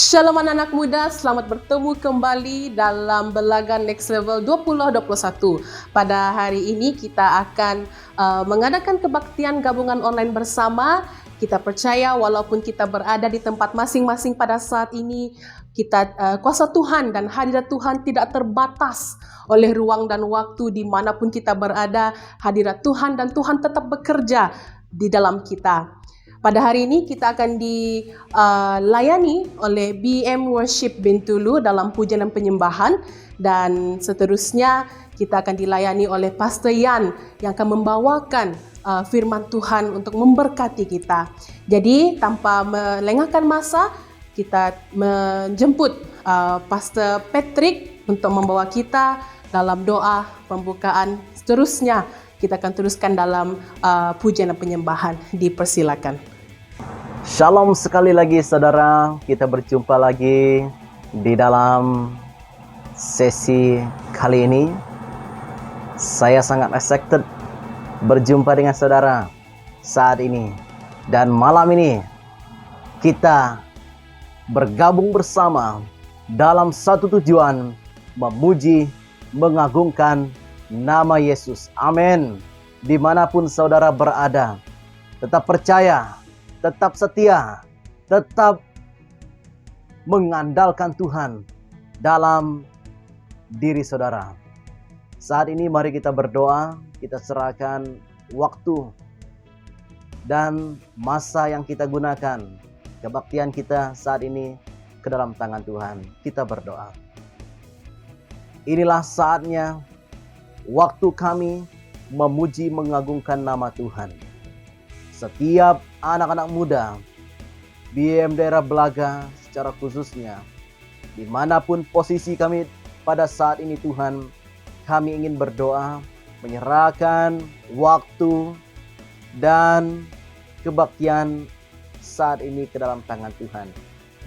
Shalom anak-anak muda, selamat bertemu kembali dalam Belaga Next Level 2021. Pada hari ini kita akan mengadakan kebaktian gabungan online bersama. Kita percaya walaupun kita berada di tempat masing-masing pada saat ini, kuasa Tuhan dan hadirat Tuhan tidak terbatas oleh ruang dan waktu dimanapun kita berada. Hadirat Tuhan dan Tuhan tetap bekerja di dalam kita. Pada hari ini kita akan dilayani oleh BM Worship Bintulu dalam pujian dan penyembahan, dan seterusnya kita akan dilayani oleh Pastor Yan yang akan membawakan firman Tuhan untuk memberkati kita. Jadi tanpa melengahkan masa, kita menjemput Pastor Patrick untuk membawa kita dalam doa pembukaan. Seterusnya kita akan teruskan dalam pujian dan penyembahan. Dipersilakan. Shalom sekali lagi saudara, kita berjumpa lagi di dalam sesi kali ini. Saya sangat excited berjumpa dengan saudara saat ini. Dan malam ini kita bergabung bersama dalam satu tujuan, memuji, mengagungkan nama Yesus. Amin. Dimanapun saudara berada, tetap percaya, tetap setia, tetap mengandalkan Tuhan dalam diri saudara. Saat ini mari kita berdoa, kita serahkan waktu dan masa yang kita gunakan, kebaktian kita saat ini ke dalam tangan Tuhan. Kita berdoa. Inilah saatnya, waktu kami memuji mengagungkan nama Tuhan. Setiap anak-anak muda BM Daerah Belaga secara khususnya, dimanapun posisi kami pada saat ini Tuhan, kami ingin berdoa, menyerahkan waktu dan kebaktian saat ini ke dalam tangan Tuhan.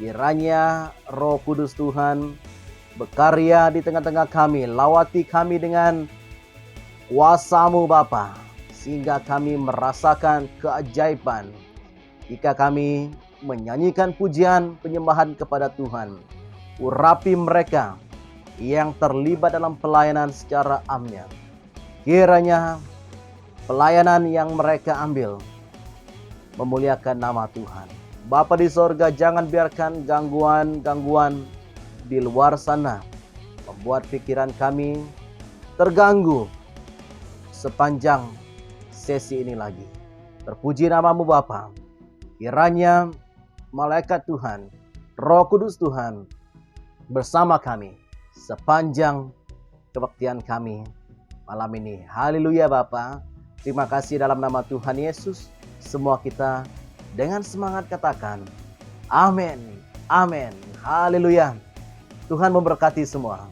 Kiranya Roh Kudus Tuhan berkarya di tengah-tengah kami, lawati kami dengan kuasa-Mu Bapa, sehingga kami merasakan keajaiban jika kami menyanyikan pujian penyembahan kepada Tuhan. Urapi mereka yang terlibat dalam pelayanan secara amnya. Kiranya pelayanan yang mereka ambil memuliakan nama Tuhan. Bapa di sorga, jangan biarkan gangguan-gangguan di luar sana membuat pikiran kami terganggu sepanjang sesi ini lagi. Terpuji nama-Mu Bapa. Kiranya malaikat Tuhan, Roh Kudus Tuhan bersama kami sepanjang kebaktian kami malam ini. Haleluya Bapa. Terima kasih dalam nama Tuhan Yesus. Semua kita dengan semangat katakan amin. Amin. Haleluya. Tuhan memberkati semua.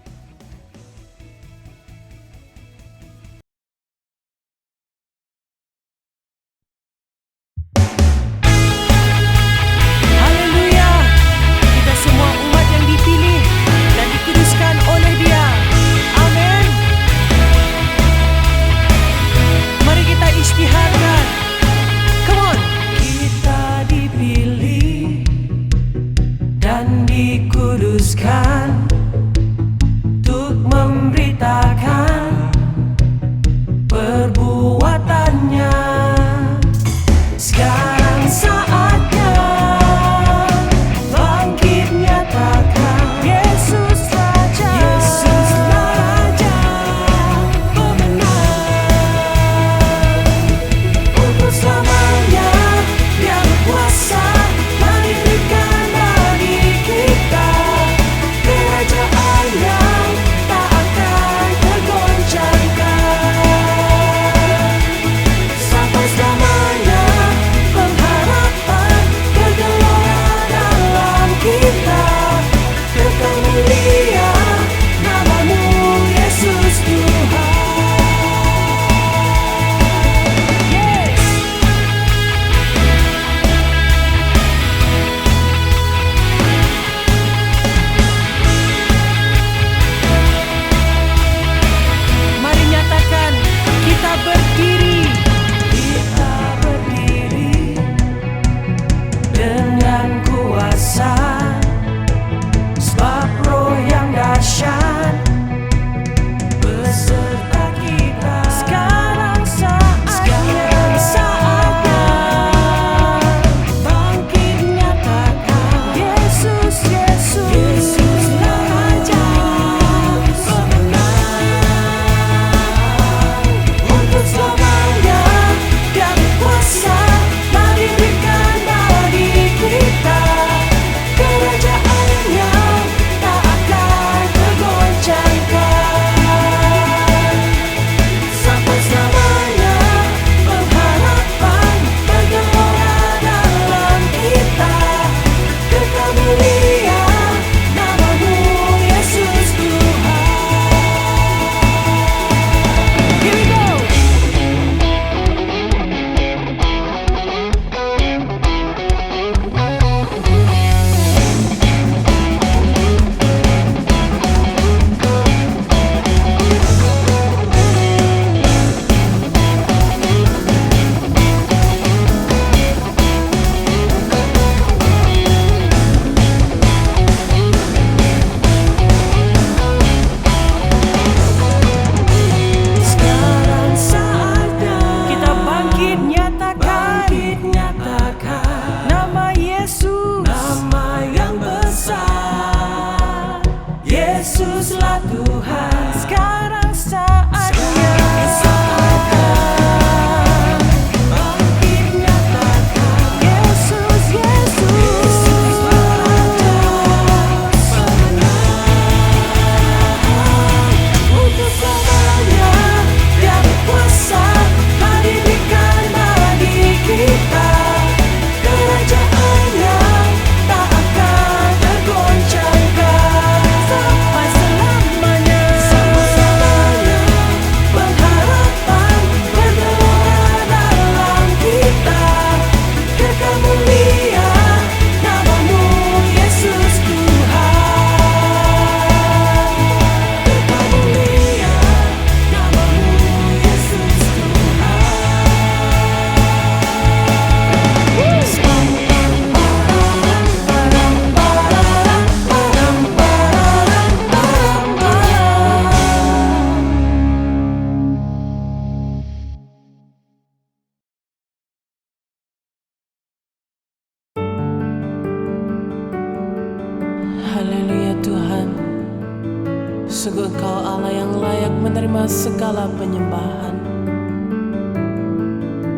Sungguh Engkau Allah yang layak menerima segala penyembahan.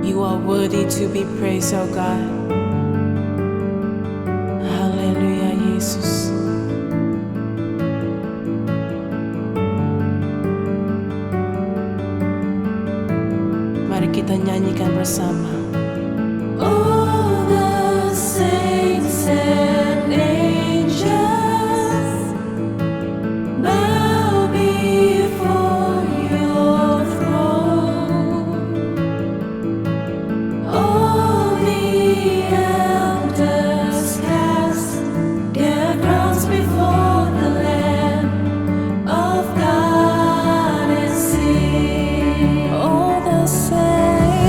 You are worthy to be praised, oh God. Haleluya Yesus. Mari kita nyanyikan bersama. All the saints and angels bow before your throne. All the elders cast their crowns before the Lamb of God and sing. All the saints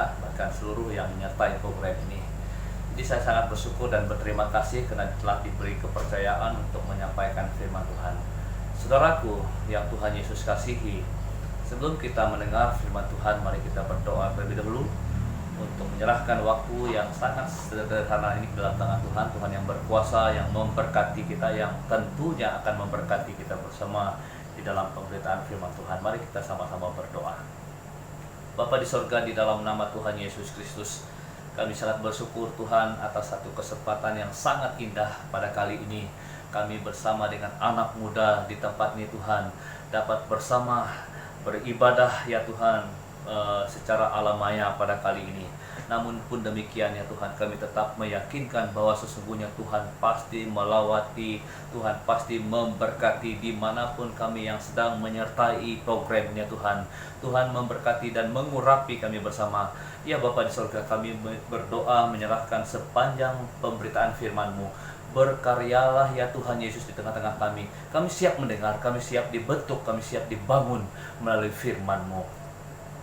Gereja, bahkan seluruh yang menyertai program ini. Jadi saya sangat bersyukur dan berterima kasih karena telah diberi kepercayaan untuk menyampaikan firman Tuhan. Saudaraku yang Tuhan Yesus kasihi, sebelum kita mendengar firman Tuhan, mari kita berdoa terlebih dahulu untuk menyerahkan waktu yang sangat sederhana ini ke dalam tangan Tuhan. Tuhan yang berkuasa, yang memberkati kita, yang tentunya akan memberkati kita bersama di dalam pemberitaan firman Tuhan. Mari kita sama-sama berdoa. Bapa di sorga, di dalam nama Tuhan Yesus Kristus, kami sangat bersyukur Tuhan atas satu kesempatan yang sangat indah pada kali ini. Kami bersama dengan anak muda di tempat ini Tuhan, dapat bersama beribadah ya Tuhan secara alamaya pada kali ini. Namun pun demikian ya Tuhan, kami tetap meyakinkan bahwa sesungguhnya Tuhan pasti melawati, Tuhan pasti memberkati dimanapun kami yang sedang menyertai programnya Tuhan. Tuhan memberkati dan mengurapi kami bersama. Ya Bapa di surga, kami berdoa menyerahkan sepanjang pemberitaan firman-Mu. Berkaryalah ya Tuhan Yesus di tengah-tengah kami. Kami siap mendengar, kami siap dibentuk, kami siap dibangun melalui firman-Mu.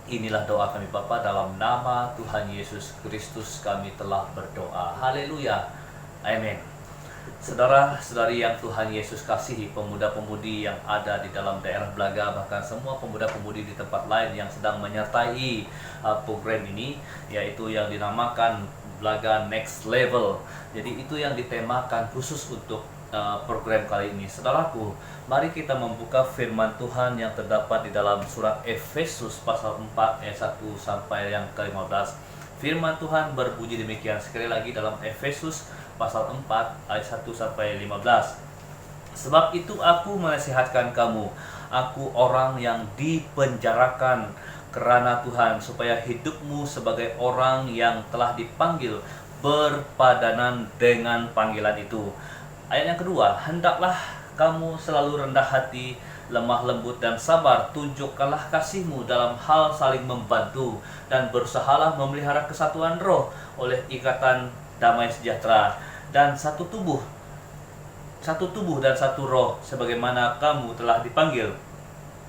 Inilah doa kami Bapa, dalam nama Tuhan Yesus Kristus kami telah berdoa. Haleluya. Amin. Saudara-saudari yang Tuhan Yesus kasihi, pemuda-pemudi yang ada di dalam daerah Blaga, bahkan semua pemuda-pemudi di tempat lain yang sedang menyertai program ini, yaitu yang dinamakan Blaga Next Level. Jadi itu yang ditemakan khusus untuk program kali ini. Saudaraku, mari kita membuka firman Tuhan yang terdapat di dalam surat Efesus pasal 4 ayat 1 sampai yang ke-15. Firman Tuhan berbunyi demikian, sekali lagi dalam Efesus pasal 4 ayat 1 sampai 15. Sebab itu aku menasihatkan kamu, aku orang yang dipenjarakan kerana Tuhan, supaya hidupmu sebagai orang yang telah dipanggil berpadanan dengan panggilan itu. Ayat yang kedua, hendaklah kamu selalu rendah hati, lemah lembut dan sabar, tunjukkanlah kasihmu dalam hal saling membantu, dan berusahalah memelihara kesatuan roh oleh ikatan damai sejahtera, dan satu tubuh dan satu roh, sebagaimana kamu telah dipanggil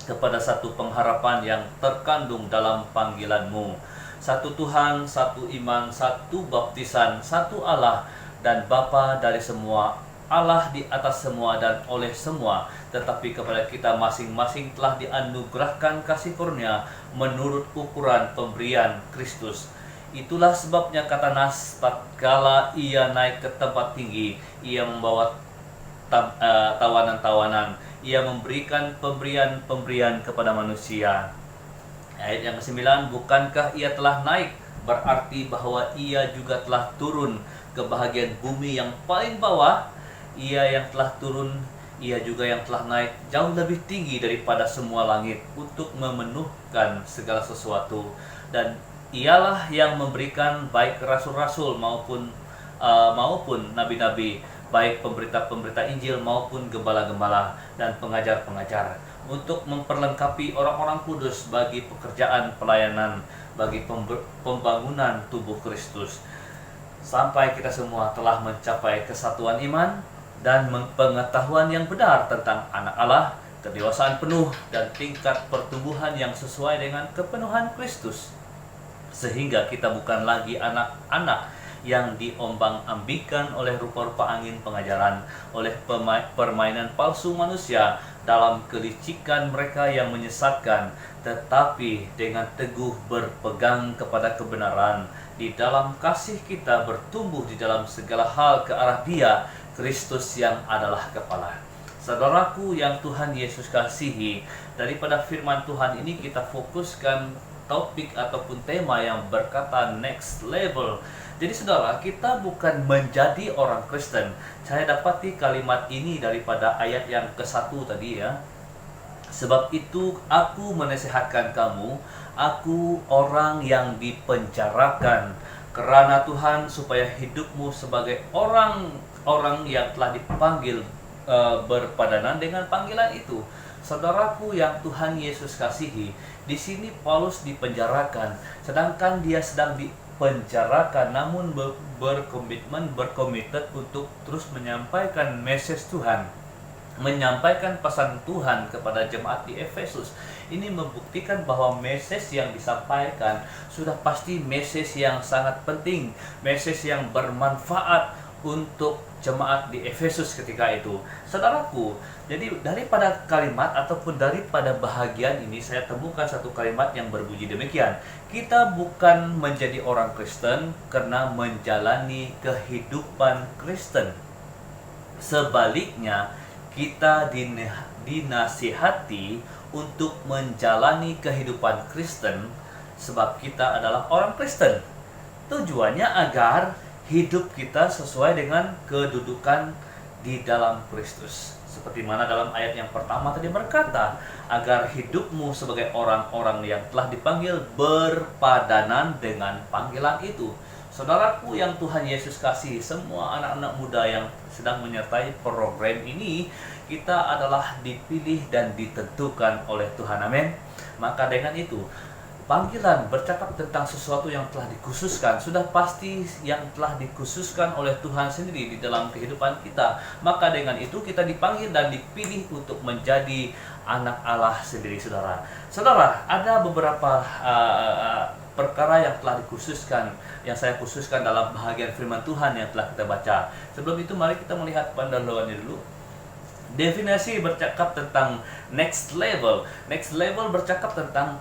kepada satu pengharapan yang terkandung dalam panggilanmu. Satu Tuhan, satu iman, satu baptisan, satu Allah dan Bapa dari semua, Allah di atas semua dan oleh semua, tetapi kepada kita masing-masing telah dianugerahkan kasih karunia menurut ukuran pemberian Kristus. Itulah sebabnya kata Nas, tatkala ia naik ke tempat tinggi, ia membawa tawanan-tawanan, ia memberikan pemberian-pemberian kepada manusia. Ayat yang ke-9, bukankah ia telah naik, berarti bahwa ia juga telah turun ke bahagian bumi yang paling bawah. Ia yang telah turun, ia juga yang telah naik jauh lebih tinggi daripada semua langit untuk memenuhkan segala sesuatu. Dan ialah yang memberikan baik rasul-rasul maupun nabi-nabi, baik pemberita-pemberita Injil maupun gembala-gembala dan pengajar-pengajar, untuk memperlengkapi orang-orang kudus bagi pekerjaan pelayanan, bagi pembangunan tubuh Kristus, sampai kita semua telah mencapai kesatuan iman dan pengetahuan yang benar tentang anak Allah, kedewasaan penuh dan tingkat pertumbuhan yang sesuai dengan kepenuhan Kristus, sehingga kita bukan lagi anak-anak yang diombang-ambingkan oleh rupa-rupa angin pengajaran, oleh permainan palsu manusia dalam kelicikan mereka yang menyesatkan, tetapi dengan teguh berpegang kepada kebenaran, di dalam kasih kita bertumbuh di dalam segala hal ke arah Dia, Kristus yang adalah kepala. Saudaraku yang Tuhan Yesus kasihi, daripada firman Tuhan ini kita fokuskan topik ataupun tema yang berkata next level. Jadi saudara, kita bukan menjadi orang Kristen. Saya dapati kalimat ini daripada ayat yang ke-1 tadi ya. Sebab itu aku menasihatkan kamu, aku orang yang dipenjarakan kerana Tuhan, supaya hidupmu sebagai orang yang telah dipanggil berpadanan dengan panggilan itu. Saudaraku yang Tuhan Yesus kasihi, di sini Paulus dipenjarakan, sedangkan dia sedang dipenjarakan, namun berkomitmen, berkomited untuk terus menyampaikan message Tuhan. menyampaikan pesan Tuhan kepada jemaat di Efesus. Ini membuktikan bahwa message yang disampaikan sudah pasti message yang sangat penting, message yang bermanfaat untuk jemaat di Efesus ketika itu. Saudaraku, jadi daripada kalimat ataupun daripada bahagian ini saya temukan satu kalimat yang berbunyi demikian. Kita bukan menjadi orang Kristen karena menjalani kehidupan Kristen. Sebaliknya, kita dinasihati untuk menjalani kehidupan Kristen sebab kita adalah orang Kristen. Tujuannya agar hidup kita sesuai dengan kedudukan di dalam Kristus. Seperti mana dalam ayat yang pertama tadi berkata, agar hidupmu sebagai orang-orang yang telah dipanggil berpadanan dengan panggilan itu. Saudaraku yang Tuhan Yesus kasih, semua anak-anak muda yang sedang menyertai program ini, kita adalah dipilih dan ditentukan oleh Tuhan. Amin. Maka dengan itu, panggilan bercakap tentang sesuatu yang telah dikhususkan, sudah pasti yang telah dikhususkan oleh Tuhan sendiri di dalam kehidupan kita. Maka dengan itu kita dipanggil dan dipilih untuk menjadi anak Allah sendiri, saudara. Saudara, ada beberapa perkara yang telah dikhususkan, yang saya khususkan dalam bahagian firman Tuhan yang telah kita baca. Sebelum itu mari kita melihat pendahuluannya dulu. Definisi bercakap tentang next level. Next level bercakap tentang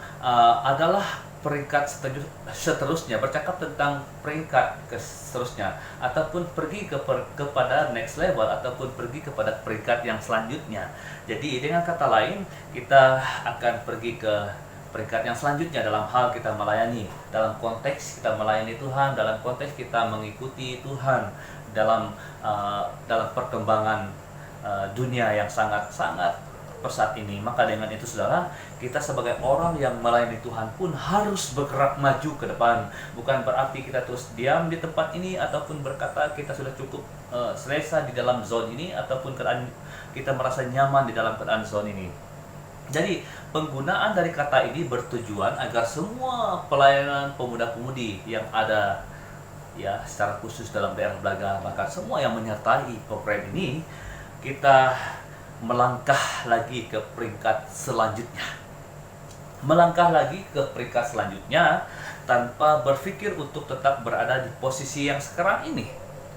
adalah peringkat seterusnya, bercakap tentang peringkat seterusnya, ataupun pergi kepada next level, ataupun pergi kepada peringkat yang selanjutnya. Jadi dengan kata lain, kita akan pergi ke peringkat yang selanjutnya dalam hal kita melayani, dalam konteks kita melayani Tuhan, dalam konteks kita mengikuti Tuhan dalam perkembangan dunia yang sangat-sangat pesat ini. Maka dengan itu saudara, kita sebagai orang yang melayani Tuhan pun harus bergerak maju ke depan. Bukan berarti kita terus diam di tempat ini ataupun berkata kita sudah cukup selesa di dalam zone ini, ataupun keadaan kita merasa nyaman di dalam keadaan zone ini. Jadi penggunaan dari kata ini bertujuan agar semua pelayanan pemuda-pemudi yang ada ya secara khusus dalam daerah Blaga, bahkan semua yang menyertai program ini, kita melangkah lagi ke peringkat selanjutnya. Melangkah lagi ke peringkat selanjutnya tanpa berpikir untuk tetap berada di posisi yang sekarang ini,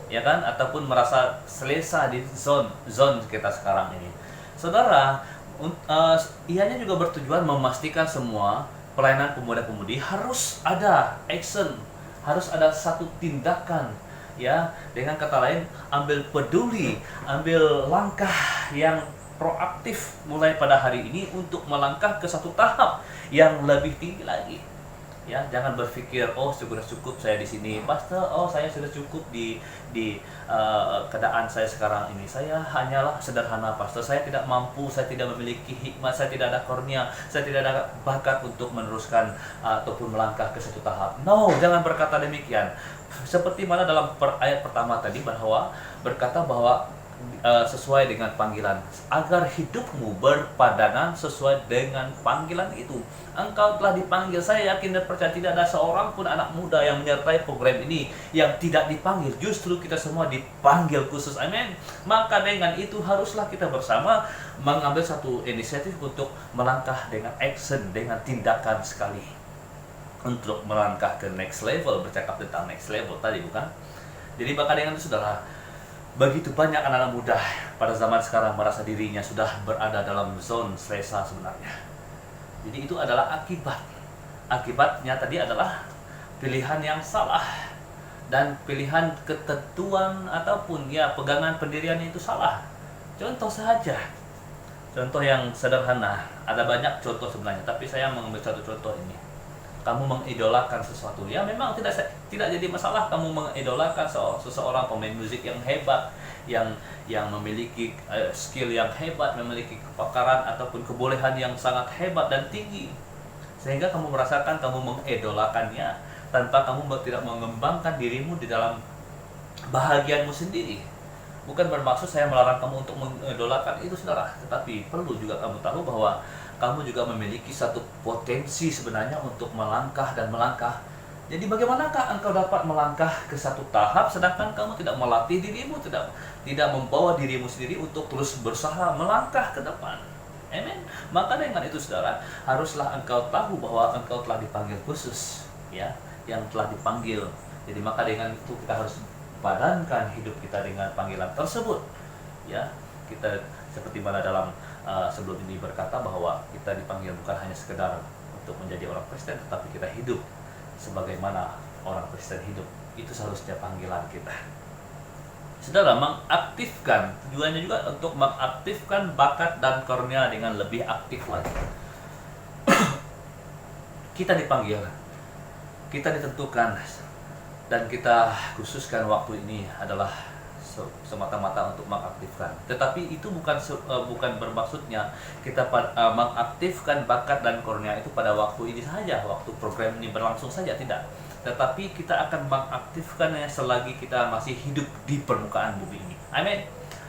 ya kan? Ataupun merasa selesa di zone kita sekarang ini. Saudara, ianya juga bertujuan memastikan semua pelayanan pemuda-pemudi harus ada action, harus ada satu tindakan, ya, dengan kata lain ambil peduli, ambil langkah yang proaktif mulai pada hari ini untuk melangkah ke satu tahap yang lebih tinggi lagi. Ya, jangan berpikir oh sudah cukup saya di sini, pastor. Oh saya sudah cukup di keadaan saya sekarang ini. Saya hanyalah sederhana, pastor. Saya tidak mampu, saya tidak memiliki hikmat, saya tidak ada kurnia, saya tidak ada bakat untuk meneruskan ataupun melangkah ke satu tahap. No, jangan berkata demikian. Seperti mana dalam ayat pertama tadi bahwa berkata bahwa sesuai dengan panggilan, agar hidupmu berpadanan sesuai dengan panggilan itu. Engkau telah dipanggil. Saya yakin dan percaya tidak ada seorang pun anak muda yang menyertai program ini yang tidak dipanggil. Justru kita semua dipanggil khusus. Amin. Maka dengan itu haruslah kita bersama mengambil satu inisiatif untuk melangkah dengan action, dengan tindakan sekali, untuk melangkah ke next level. Bercakap tentang next level tadi, bukan? Jadi maka dengan itu saudara, begitu banyak anak-anak muda pada zaman sekarang merasa dirinya sudah berada dalam zone selesa sebenarnya. Jadi itu adalah akibat. Akibatnya tadi adalah pilihan yang salah, dan pilihan ketentuan ataupun ya pegangan pendirian itu salah. Contoh saja, contoh yang sederhana. Ada banyak contoh sebenarnya, tapi saya mengambil satu contoh ini. Kamu mengidolakan sesuatu, ya memang tidak jadi masalah kamu mengidolakan seseorang pemain musik yang hebat, yang memiliki skill yang hebat, memiliki kepakaran ataupun kebolehan yang sangat hebat dan tinggi, sehingga kamu merasakan kamu mengidolakannya tanpa kamu tidak mengembangkan dirimu di dalam bahagianmu sendiri. Bukan bermaksud saya melarang kamu untuk mengidolakan itu saudara, tetapi perlu juga kamu tahu bahwa kamu juga memiliki satu potensi sebenarnya untuk melangkah Jadi bagaimanakah engkau dapat melangkah ke satu tahap sedangkan kamu tidak melatih dirimu, tidak membawa dirimu sendiri untuk terus berusaha melangkah ke depan. Amen. Maka dengan itu saudara, haruslah engkau tahu bahwa engkau telah dipanggil khusus, ya, yang telah dipanggil. Jadi maka dengan itu kita harus padankan hidup kita dengan panggilan tersebut. Ya, kita seperti mana dalam sebelum ini berkata bahwa kita dipanggil bukan hanya sekedar untuk menjadi orang Kristen, tetapi kita hidup sebagaimana orang Kristen hidup. Itu seharusnya panggilan kita. Saudara, mengaktifkan, tujuannya juga untuk mengaktifkan bakat dan karunia dengan lebih aktif lagi. Kita dipanggil, kita ditentukan, dan kita khususkan waktu ini adalah semata-mata untuk mengaktifkan. Tetapi itu bukan bermaksudnya kita mengaktifkan bakat dan karunia itu pada waktu ini saja, waktu program ini berlangsung saja, tidak. Tetapi kita akan mengaktifkannya selagi kita masih hidup di permukaan bumi ini. Amin.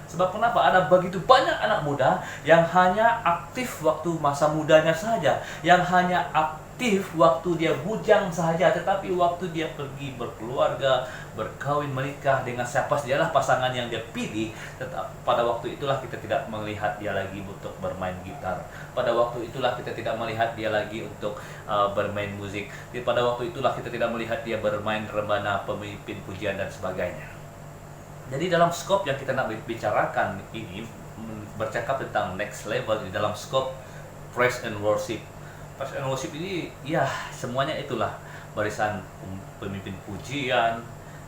Sebab kenapa? Ada begitu banyak anak muda yang hanya aktif waktu masa mudanya saja, yang hanya aktif waktu dia bujang saja, tetapi waktu dia pergi berkeluarga, berkawin, menikah dengan siapa sajalah pasangan yang dia pilih, tetap pada waktu itulah kita tidak melihat dia lagi untuk bermain gitar. Pada waktu itulah kita tidak melihat dia lagi untuk bermain musik. Pada waktu itulah kita tidak melihat dia bermain rebana, pemimpin pujian dan sebagainya. Jadi dalam skop yang kita nak bicarakan ini bercakap tentang next level di dalam skop praise and worship. Praise and worship ini ya semuanya itulah barisan pemimpin pujian,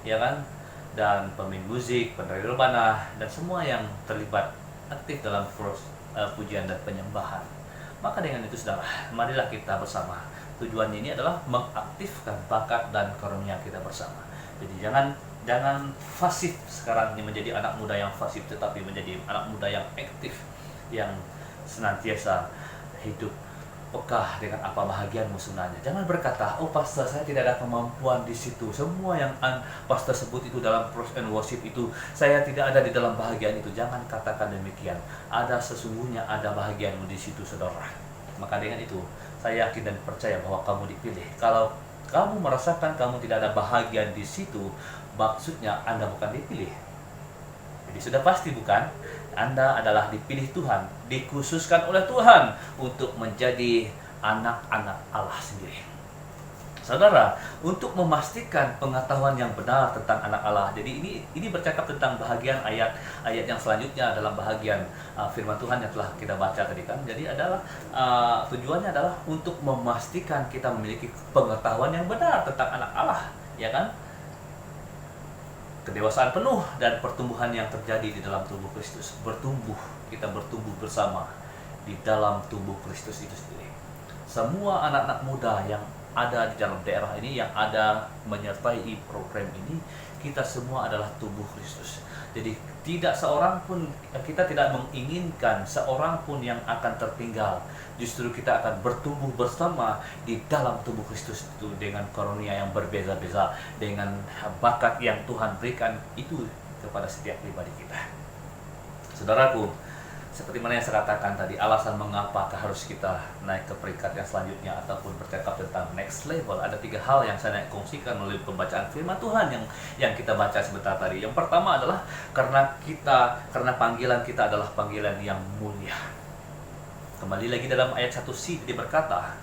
ya kan, dan pemain musik, penari rebana, dan semua yang terlibat aktif dalam pujian dan penyembahan. Maka dengan itu saudara, marilah kita bersama. Tujuannya ini adalah mengaktifkan bakat dan karunia kita bersama. Jadi jangan pasif sekarang ini menjadi anak muda yang pasif, tetapi menjadi anak muda yang aktif, yang senantiasa hidup peka dengan apa bahagianmu sebenarnya. Jangan berkata, oh pastor saya tidak ada kemampuan di situ. Semua yang pastor sebut itu dalam praise and worship itu, saya tidak ada di dalam bahagian itu. Jangan katakan demikian. Sesungguhnya ada bahagianmu di situ, saudara. Maka dengan itu, saya yakin dan percaya bahwa kamu dipilih. Kalau kamu merasakan kamu tidak ada bahagian di situ, maksudnya Anda bukan dipilih. Jadi sudah pasti bukan? Anda adalah dipilih Tuhan, dikhususkan oleh Tuhan untuk menjadi anak-anak Allah sendiri. Saudara, untuk memastikan pengetahuan yang benar tentang anak Allah. Jadi ini bercakap tentang bahagian ayat yang selanjutnya dalam bahagian firman Tuhan yang telah kita baca tadi kan. Jadi adalah tujuannya adalah untuk memastikan kita memiliki pengetahuan yang benar tentang anak Allah, ya kan? Kedewasaan penuh dan pertumbuhan yang terjadi di dalam tubuh Kristus. Kita bertumbuh bersama di dalam tubuh Kristus itu sendiri. Semua anak-anak muda yang ada di dalam daerah ini, yang ada menyertai program ini, kita semua adalah tubuh Kristus. Jadi tidak seorang pun, kita tidak menginginkan seorang pun yang akan tertinggal. Justru kita akan bertumbuh bersama di dalam tubuh Kristus itu dengan karunia yang berbeza-beza, dengan bakat yang Tuhan berikan itu kepada setiap pribadi kita. Saudaraku, seperti mana yang saya katakan tadi, alasan mengapa harus kita naik ke peringkat yang selanjutnya ataupun bercakap tentang next level, ada 3 hal yang saya kongsikan melalui pembacaan firman Tuhan yang kita baca sebentar tadi. Yang pertama adalah karena panggilan kita adalah panggilan yang mulia. Kembali lagi dalam ayat 1c dia berkata,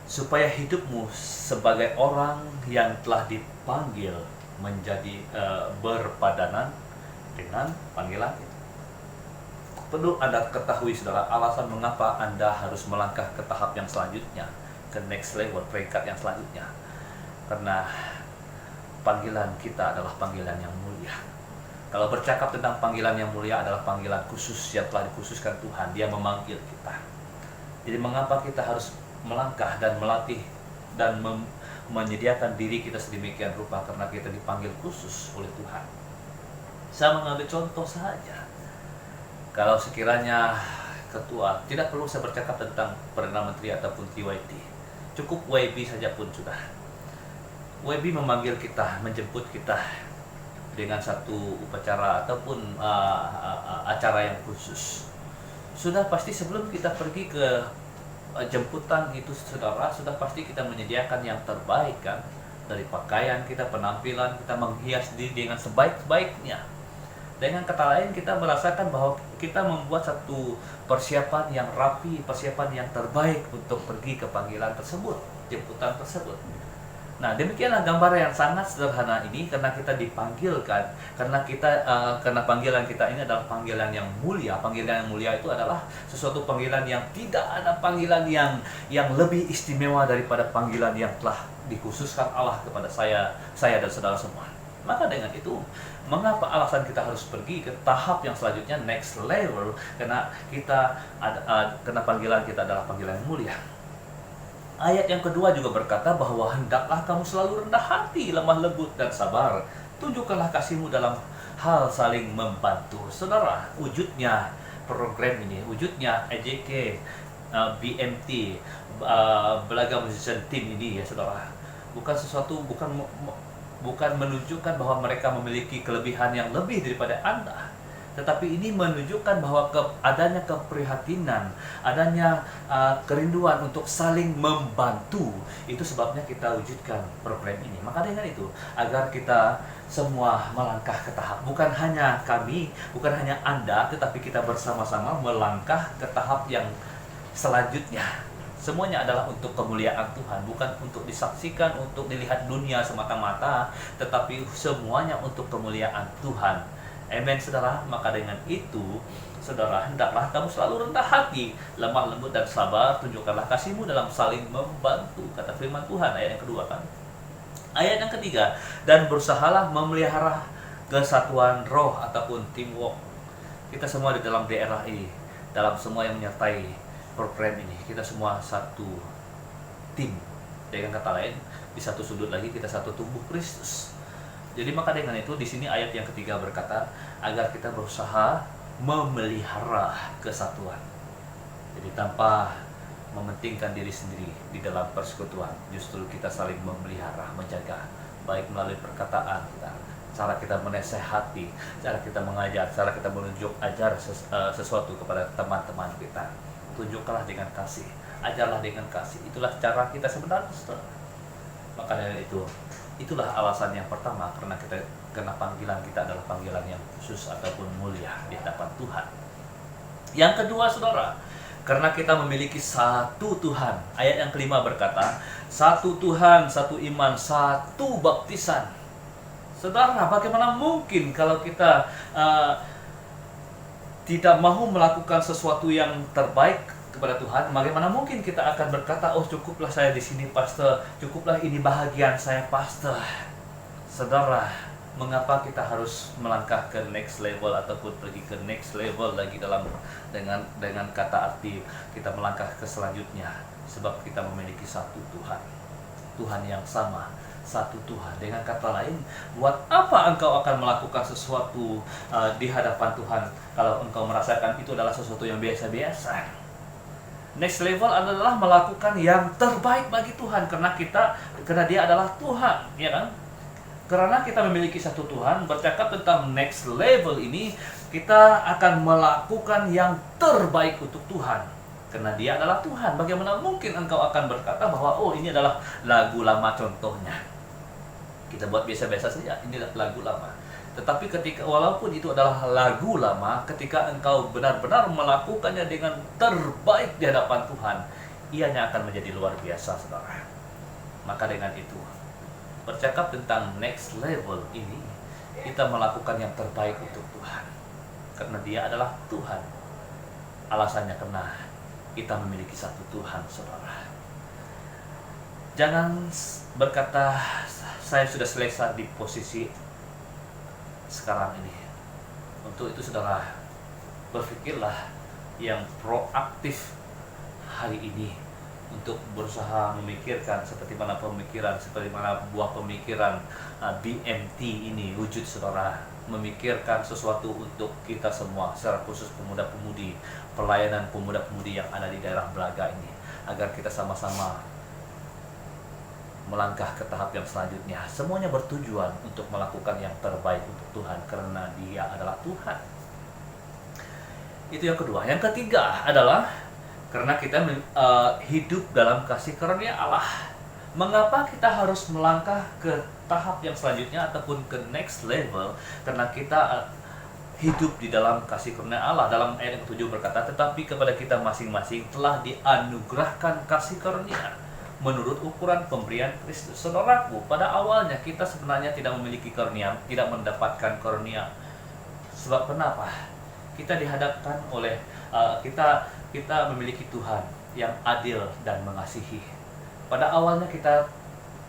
supaya hidupmu sebagai orang yang telah dipanggil menjadi berpadanan dengan panggilan itu. Perlu Anda ketahui saudara, alasan mengapa Anda harus melangkah ke tahap yang selanjutnya, ke next level, peringkat yang selanjutnya. Karena panggilan kita adalah panggilan yang mulia. Kalau bercakap tentang panggilan yang mulia adalah panggilan khusus yang telah dikhususkan Tuhan. Dia memanggil kita. Jadi mengapa kita harus melangkah dan melatih dan menyediakan diri kita sedemikian rupa? Karena kita dipanggil khusus oleh Tuhan. Saya mengambil contoh saja. Kalau sekiranya ketua, tidak perlu saya bercakap tentang Perdana Menteri ataupun TYT. Cukup YB saja pun sudah. YB memanggil kita, menjemput kita dengan satu upacara ataupun acara yang khusus. Sudah pasti sebelum kita pergi ke jemputan itu saudara, sudah pasti kita menyediakan yang terbaik kan. Dari pakaian kita, penampilan kita, menghias diri dengan sebaik-baiknya. Dengan kata lain, kita merasakan bahwa kita membuat satu persiapan yang rapi, persiapan yang terbaik untuk pergi ke panggilan tersebut, jemputan tersebut. Nah, demikianlah gambaran yang sangat sederhana ini, karena kita dipanggilkan, karena panggilan kita ini adalah panggilan yang mulia. Panggilan yang mulia itu adalah sesuatu panggilan yang tidak ada panggilan yang lebih istimewa daripada panggilan yang telah dikhususkan Allah kepada saya dan saudara semua. Maka dengan itu, mengapa alasan kita harus pergi ke tahap yang selanjutnya, next level? Karena karena panggilan kita adalah panggilan yang mulia. Ayat yang kedua juga berkata bahwa hendaklah kamu selalu rendah hati, lemah lembut dan sabar. Tunjukkanlah kasihmu dalam hal saling membantu. Saudara, wujudnya program ini, wujudnya EJK, BMT, Belaga Musician Team ini ya saudara, bukan menunjukkan bahwa mereka memiliki kelebihan yang lebih daripada Anda, tetapi ini menunjukkan bahwa adanya keprihatinan, adanya kerinduan untuk saling membantu. Itu sebabnya kita wujudkan program ini. Maka dengan itu, agar kita semua melangkah ke tahap, bukan hanya kami, bukan hanya Anda, tetapi kita bersama-sama melangkah ke tahap yang selanjutnya. Semuanya adalah untuk kemuliaan Tuhan, bukan untuk disaksikan, untuk dilihat dunia semata-mata, tetapi semuanya untuk kemuliaan Tuhan. Amen, saudara. Maka dengan itu, saudara, hendaklah kamu selalu rendah hati, lemah lembut dan sabar. Tunjukkanlah kasihmu dalam saling membantu, kata firman Tuhan. Ayat yang kedua kan. Ayat yang ketiga, dan berusahalah memelihara kesatuan roh ataupun teamwork. Kita semua di dalam DRI, dalam semua yang menyertai program ini, kita semua satu tim. Dengan kata lain, di satu sudut lagi kita satu tubuh Kristus. Jadi maka dengan itu, di sini ayat yang ketiga berkata agar kita berusaha memelihara kesatuan. Jadi tanpa mementingkan diri sendiri di dalam persekutuan, justru kita saling memelihara, menjaga, baik melalui perkataan kita, cara kita menasehati, cara kita mengajar, cara kita menunjuk ajar sesuatu kepada teman-teman kita. Tunjukkanlah dengan kasih, ajarlah dengan kasih. Itulah cara kita sebenarnya, saudara. Maka dari itu, itulah alasan yang pertama, karena panggilan kita adalah panggilan yang khusus ataupun mulia di hadapan Tuhan. Yang kedua, saudara, karena kita memiliki satu Tuhan. Ayat yang kelima berkata, satu Tuhan, satu iman, satu baptisan. Saudara, bagaimana mungkin kalau kita tidak mau melakukan sesuatu yang terbaik kepada Tuhan? Bagaimana mungkin kita akan berkata, oh cukuplah saya di sini pastor, cukuplah ini bahagian saya pastor. Saudara, mengapa kita harus melangkah ke next level ataupun pergi ke next level lagi dengan kata arti kita melangkah ke selanjutnya? Sebab kita memiliki satu Tuhan, Tuhan yang sama, satu Tuhan. Dengan kata lain, buat apa engkau akan melakukan sesuatu di hadapan Tuhan kalau engkau merasakan itu adalah sesuatu yang biasa-biasa? Next level adalah melakukan yang terbaik bagi Tuhan, karena Dia adalah Tuhan, ya kan? Karena kita memiliki satu Tuhan, bercakap tentang next level ini, kita akan melakukan yang terbaik untuk Tuhan, karena Dia adalah Tuhan. Bagaimana mungkin engkau akan berkata bahwa oh ini adalah lagu lama contohnya, kita buat biasa-biasa saja, ini lagu lama. Tetapi walaupun itu adalah lagu lama, ketika engkau benar-benar melakukannya dengan terbaik di hadapan Tuhan, ianya akan menjadi luar biasa, saudara. Maka dengan itu, bercakap tentang next level ini, kita melakukan yang terbaik untuk Tuhan, karena Dia adalah Tuhan. Alasannya karena kita memiliki satu Tuhan, saudara. Jangan berkata, saya sudah selesai di posisi sekarang ini. Untuk itu, saudara, berpikirlah yang proaktif hari ini untuk berusaha memikirkan seperti mana buah pemikiran BMT ini wujud, saudara. Memikirkan sesuatu untuk kita semua, secara khusus pemuda-pemudi, pelayanan pemuda-pemudi yang ada di daerah Belaga ini, agar kita sama-sama melangkah ke tahap yang selanjutnya. Semuanya bertujuan untuk melakukan yang terbaik untuk Tuhan, karena Dia adalah Tuhan. Itu yang kedua. Yang ketiga adalah Karena kita hidup dalam kasih karunia Allah. Mengapa kita harus melangkah ke tahap yang selanjutnya ataupun ke next level? Karena kita hidup di dalam kasih karunia Allah. Dalam ayat yang ke-7 berkata, tetapi kepada kita masing-masing telah dianugerahkan kasih karunia menurut ukuran pemberian Kristus. Saudaraku, pada awalnya kita sebenarnya tidak memiliki karunia, tidak mendapatkan karunia. Sebab kenapa? Kita dihadapkan oleh kita memiliki Tuhan yang adil dan mengasihi. Pada awalnya kita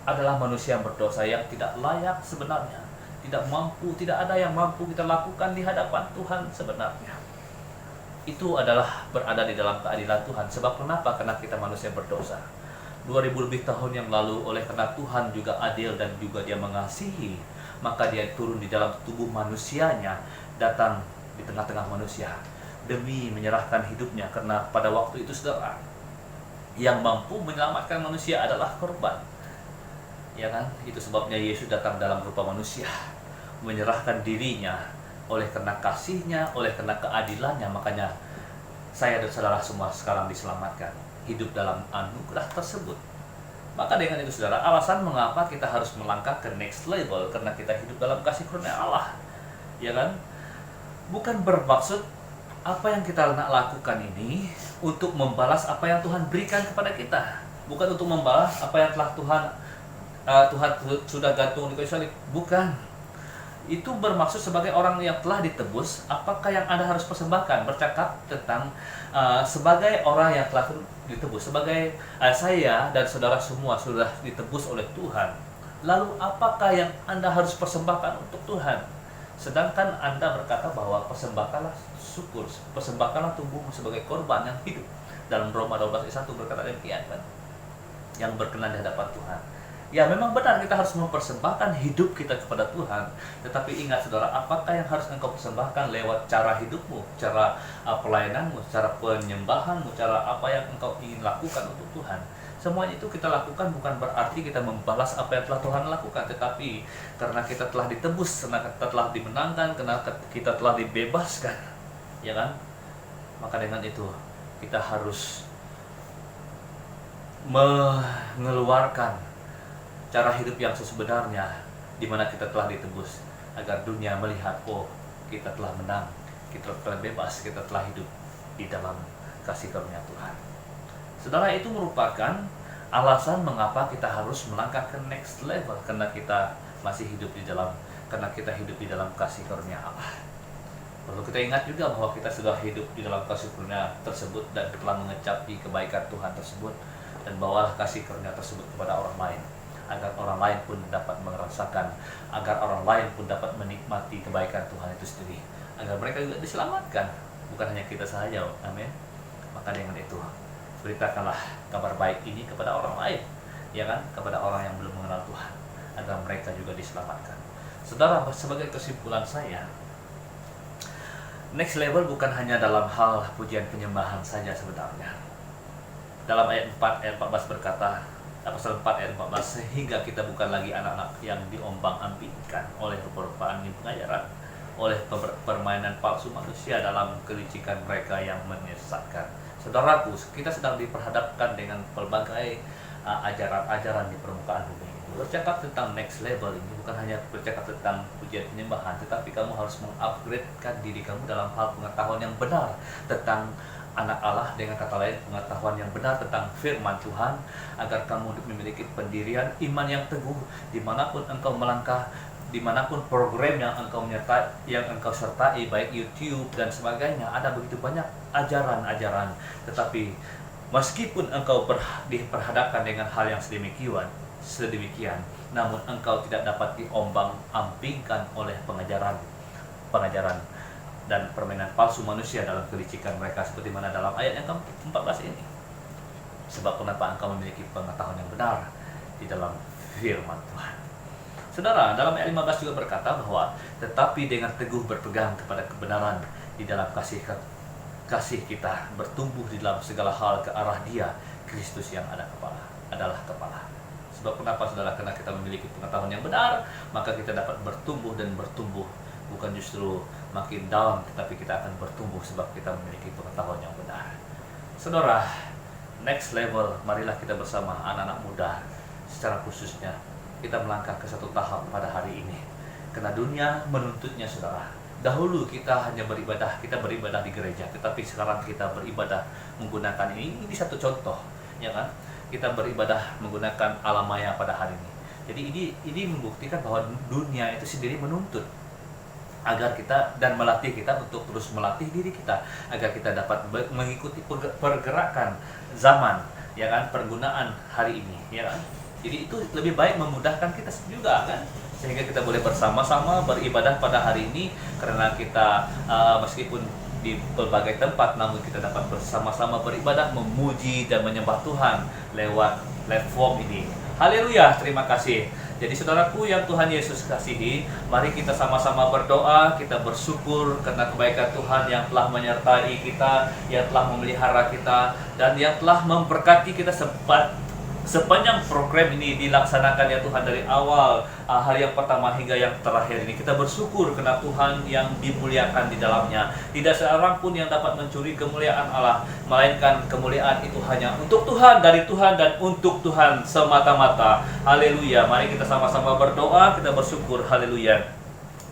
adalah manusia yang berdosa, yang tidak layak sebenarnya, tidak mampu, tidak ada yang mampu kita lakukan di hadapan Tuhan sebenarnya. Itu adalah berada di dalam keadilan Tuhan. Sebab kenapa? Karena kita manusia berdosa. 2000 lebih tahun yang lalu, oleh karena Tuhan juga adil dan juga Dia mengasihi, maka Dia turun di dalam tubuh manusianya, datang di tengah-tengah manusia demi menyerahkan hidupnya. Karena pada waktu itu, saudara, yang mampu menyelamatkan manusia adalah korban, ya kan? Itu sebabnya Yesus datang dalam rupa manusia, menyerahkan dirinya. Oleh karena kasihnya, oleh karena keadilannya, makanya saya dan saudara semua sekarang diselamatkan, hidup dalam anugerah tersebut. Maka dengan itu, saudara, alasan mengapa kita harus melangkah ke next level, karena kita hidup dalam kasih karunia Allah, ya kan? Bukan bermaksud apa yang kita nak lakukan ini untuk membalas apa yang Tuhan berikan kepada kita. Bukan untuk membalas apa yang telah Tuhan sudah gantung di kayu salib. Bukan. Itu bermaksud sebagai orang yang telah ditebus, apakah yang Anda harus persembahkan? Bercakap tentang sebagai orang yang telah ditebus, sebagai saya dan saudara semua sudah ditebus oleh Tuhan. Lalu apakah yang Anda harus persembahkan untuk Tuhan? Sedangkan Anda berkata bahwa persembahkanlah syukur, persembahkanlah tubuhmu sebagai korban yang hidup. Dalam Roma 12 ayat 1 berkata demikian, kan? Yang berkenan di hadapan Tuhan. Ya, memang benar kita harus mempersembahkan hidup kita kepada Tuhan. Tetapi ingat, saudara, apakah yang harus engkau persembahkan lewat cara hidupmu, cara pelayananmu, cara penyembahanmu, cara apa yang engkau ingin lakukan untuk Tuhan? Semuanya itu kita lakukan bukan berarti kita membalas apa yang telah Tuhan lakukan, tetapi karena kita telah ditebus, karena kita telah dimenangkan, karena kita telah dibebaskan, ya kan? Maka dengan itu kita harus mengeluarkan cara hidup yang sebenarnya, di mana kita telah ditebus, agar dunia melihat, oh, kita telah menang, kita telah bebas, kita telah hidup di dalam kasih karunia Tuhan. Saudara, itu merupakan alasan mengapa kita harus melangkah ke next level, karena kita masih hidup di dalam, karena kita hidup di dalam kasih karunia Allah. Perlu kita ingat juga bahwa kita sudah hidup di dalam kasih karunia tersebut dan telah mengecapi kebaikan Tuhan tersebut, dan bawalah kasih karunia tersebut kepada orang lain, agar orang lain pun dapat merasakan, agar orang lain pun dapat menikmati kebaikan Tuhan itu sendiri, agar mereka juga diselamatkan, bukan hanya kita saja. Amin. Maka dengan itu, beritakanlah kabar baik ini kepada orang lain, ya kan? Kepada orang yang belum mengenal Tuhan, agar mereka juga diselamatkan. Saudara, sebagai kesimpulan saya, next level bukan hanya dalam hal pujian penyembahan saja sebenarnya. Dalam ayat 4, ayat 14 berkata, pasal 4 ayat 14, sehingga kita bukan lagi anak-anak yang diombang-ambingkan oleh rupa-rupa angin pengajaran, oleh permainan palsu manusia dalam kelicikan mereka yang menyesatkan. Saudaraku, kita sedang diperhadapkan dengan pelbagai ajaran-ajaran di permukaan bumi. Bercakap tentang next level ini bukan hanya bercakap tentang pujian penyembahan, tetapi kamu harus mengupgradekan diri kamu dalam hal pengetahuan yang benar tentang anak Allah, dengan kata lain pengetahuan yang benar tentang firman Tuhan, agar kamu memiliki pendirian iman yang teguh dimanapun engkau melangkah, dimanapun program yang engkau sertai, baik YouTube dan sebagainya. Ada begitu banyak ajaran-ajaran, tetapi meskipun engkau diperhadapkan dengan hal yang sedemikian, namun engkau tidak dapat diombang-ambingkan oleh pengajaran dan permainan palsu manusia dalam kelicikan mereka, seperti mana dalam ayat yang ke-14 ini. Sebab kenapa engkau memiliki pengetahuan yang benar di dalam firman Tuhan. Saudara, dalam ayat 15 juga berkata bahwa tetapi dengan teguh berpegang kepada kebenaran di dalam kasih kita, bertumbuh di dalam segala hal ke arah Dia, Kristus yang adalah kepala. Sebab kenapa, saudara? Karena kita memiliki pengetahuan yang benar, maka kita dapat bertumbuh dan bertumbuh, bukan justru makin down, tetapi kita akan bertumbuh sebab kita memiliki pengetahuan yang benar. Saudara, next level, marilah kita bersama anak-anak muda secara khususnya kita melangkah ke satu tahap pada hari ini. Karena dunia menuntutnya, saudara. Dahulu kita hanya beribadah, kita beribadah di gereja, tetapi sekarang kita beribadah menggunakan ini satu contoh, ya kan? Kita beribadah menggunakan alam maya pada hari ini. Jadi ini membuktikan bahwa dunia itu sendiri menuntut agar kita dan melatih kita untuk terus melatih diri kita agar kita dapat mengikuti pergerakan zaman, ya kan, pergunaan hari ini, ya kan. Jadi itu lebih baik memudahkan kita juga kan, sehingga kita boleh bersama-sama beribadah pada hari ini karena kita meskipun di berbagai tempat namun kita dapat bersama-sama beribadah, memuji dan menyembah Tuhan lewat platform ini. Haleluya, terima kasih. Jadi saudaraku yang Tuhan Yesus kasihi, mari kita sama-sama berdoa, kita bersyukur karena kebaikan Tuhan yang telah menyertai kita, yang telah memelihara kita, dan yang telah memberkati kita sepanjang program ini dilaksanakan ya Tuhan, dari awal hari yang pertama hingga yang terakhir ini. Kita bersyukur karena Tuhan yang dimuliakan di dalamnya. Tidak seorang pun yang dapat mencuri kemuliaan Allah, melainkan kemuliaan itu hanya untuk Tuhan, dari Tuhan dan untuk Tuhan semata-mata. Haleluya. Mari kita sama-sama berdoa, kita bersyukur. Haleluya.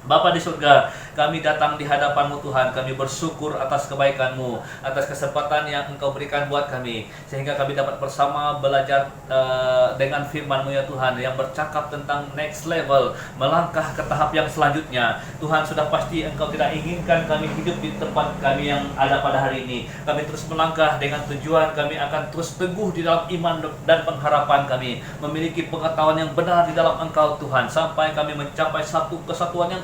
Bapa di surga, kami datang di hadapan-Mu Tuhan, kami bersyukur atas kebaikan-Mu, atas kesempatan yang Engkau berikan buat kami, sehingga kami dapat bersama belajar dengan firman-Mu ya Tuhan, yang bercakap tentang next level, melangkah ke tahap yang selanjutnya. Tuhan, sudah pasti Engkau tidak inginkan kami hidup di tempat kami yang ada pada hari ini. Kami terus melangkah dengan tujuan kami akan terus teguh di dalam iman dan pengharapan kami, memiliki pengetahuan yang benar di dalam Engkau Tuhan, sampai kami mencapai satu kesatuan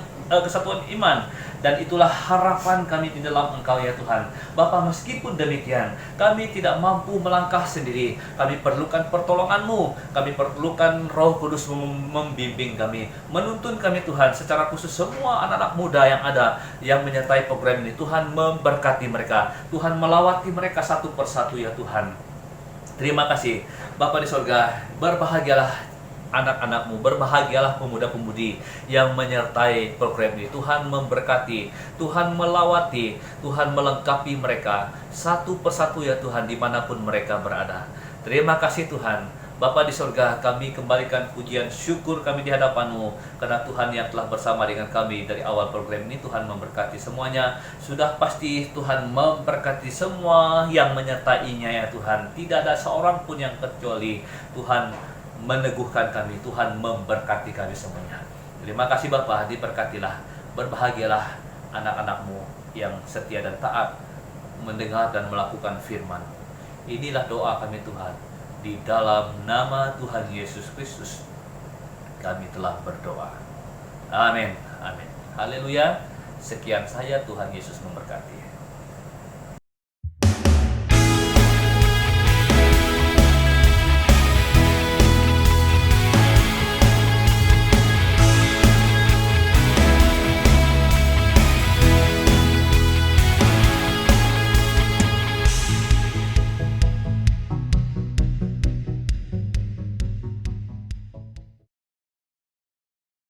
iman, dan itulah harapan kami di dalam Engkau ya Tuhan. Bapa, meskipun demikian kami tidak mampu melangkah sendiri, kami perlukan pertolongan-Mu, kami perlukan Roh Kudus membimbing kami, menuntun kami Tuhan, secara khusus semua anak-anak muda yang ada yang menyertai program ini. Tuhan memberkati mereka, Tuhan melawati mereka satu persatu ya Tuhan. Terima kasih Bapa di surga, berbahagialah anak-anak-Mu, berbahagialah pemuda-pemudi yang menyertai program ini. Tuhan memberkati, Tuhan melawati, Tuhan melengkapi mereka satu persatu ya Tuhan, dimanapun mereka berada. Terima kasih Tuhan. Bapa di surga, kami kembalikan pujian syukur kami di hadapan-Mu, karena Tuhan yang telah bersama dengan kami dari awal program ini. Tuhan memberkati semuanya. Sudah pasti Tuhan memberkati semua yang menyertainya ya Tuhan. Tidak ada seorang pun yang kecuali. Tuhan meneguhkan kami, Tuhan memberkati kami semuanya. Terima kasih Bapa, diberkatilah, berbahagialah anak-anak-Mu yang setia dan taat mendengar dan melakukan firman. Inilah doa kami Tuhan, di dalam nama Tuhan Yesus Kristus kami telah berdoa. Amin. Amin. Haleluya. Sekian saya, Tuhan Yesus memberkati.